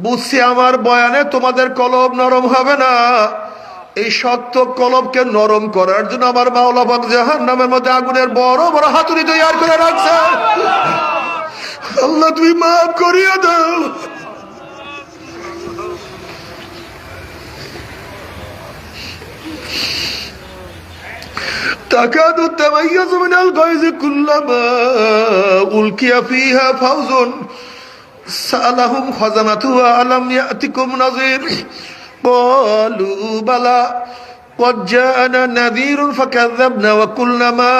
বুঝছি আমার বয়ানে তোমাদের কলব নরম হবে না। এই শক্ত কলবকে নরম করার জন্য আমার মাওলা পাক জাহান্নামের মধ্যে আগুনের বড় বড় হাতুড়ি তৈরি করে রাখছে। আল্লাহ তুমি মাফ করিয়ে দাও। تكاد تميز من الغيظ كلما ألقي فيها فوز سألهم خزنتها ألم يأتكم نذير قالوا بلى قد جاءنا نذير فكذبنا وقلنا ما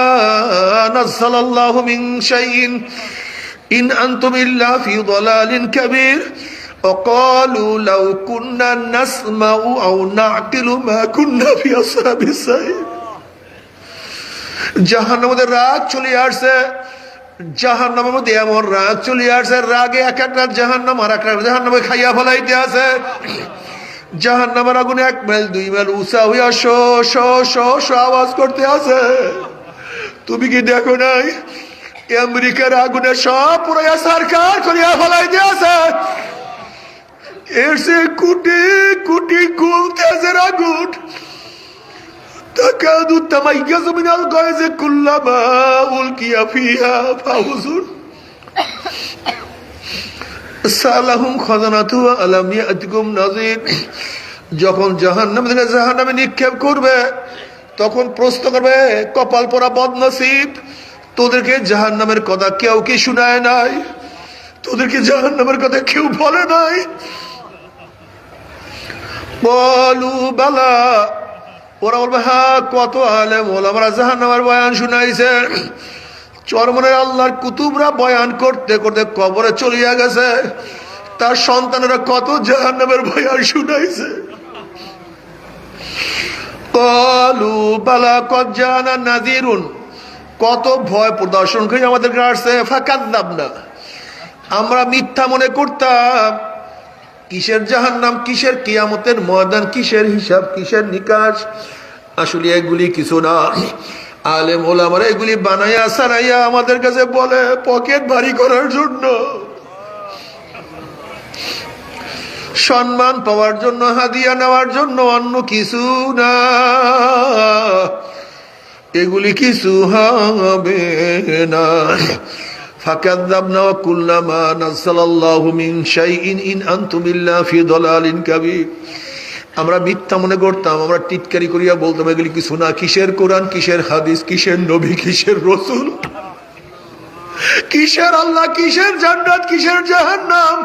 نزل الله من شيء إن أنتم إلا في ضلال كبير وقالوا لو كنا نسمع أو نعقل ما كنا في أصحاب السعير। জাহান্নামের মধ্যে রাগ চলে আসছে, জাহান্নামের মধ্যে এমন রাগ চলে আসছে, রাগে এক একটা জাহান্নাম আর একটা জাহান্নামে খাইয়া ফেলাইতে আছে। জাহান্নামের আগুনে 1 মাইল 2 মাইল উঁচা হইয়া শো শো শো শো আওয়াজ করতে আছে। তুমি কি দেখো নাই আমেরিকার আগুনে সব পুরাইয়া সরকার করিয়া ফেলাইতে আছে। এর সে কোটি কোটি গুলতে আছে আগুন। تكاد تميز من الغيظ كلما ألقي فيها فوز سألهم خزنتها ألم يأتكم نذير। যখন জাহান্নামে নিক্ষেপ করবে তখন প্রশ্ন করবে, কপাল পোড়া বদনসিব, তোদেরকে জাহান্নামের কথা কেউ কি শোনায় নাই? তোদেরকে জাহান্নামের কথা কেউ বলে নাই? বলু বালা, ওরা বলবে হ্যাঁ, কত আলেম ওলামারা জাহান্নামের বয়ান শুনাইছে। চরমনের আল্লাহর কুতুবরা বয়ান করতে করতে কবরে চলিয়া গেছে, তার সন্তানেরা কত জাহান্নামের বয়ান শুনাইছে। ক্বালু বালা কদ জাআনা নাযীরুন, কত ভয় প্রদর্শন করে আমাদেরকে আসছে। ফাকাযযাবনা, আমরা মিথ্যা মনে করতাম। কিসের জাহান্নাম, কিসের কিয়ামতের ময়দান, কিসের হিসাব, কিসের নিকাশ, আসলে এগুলি কিছু না। আলেম ওলামারা এগুলি বানাইয়া সারাইয়া আমাদের কাছে বলে পকেট ভারী করার জন্য, সম্মান পাওয়ার জন্য, হাদিয়া নেওয়ার জন্য, অন্য কিছু না। এগুলি কিছু হবে না। فكذبنا وقلنا ما نزل الله من شيء إن أنتم إلا في ضلال كبير। আমরা মিথ্যা মনে করতাম, আমরা টিটকারি করিয়া বলতাম এগুলি কিছু না। কিসের কোরআন, কিসের হাদিস, কিসের নবী, কিসের রসুল, কিসের আল্লাহ, কিসের জান্নাত, কিসের জাহান্নাম,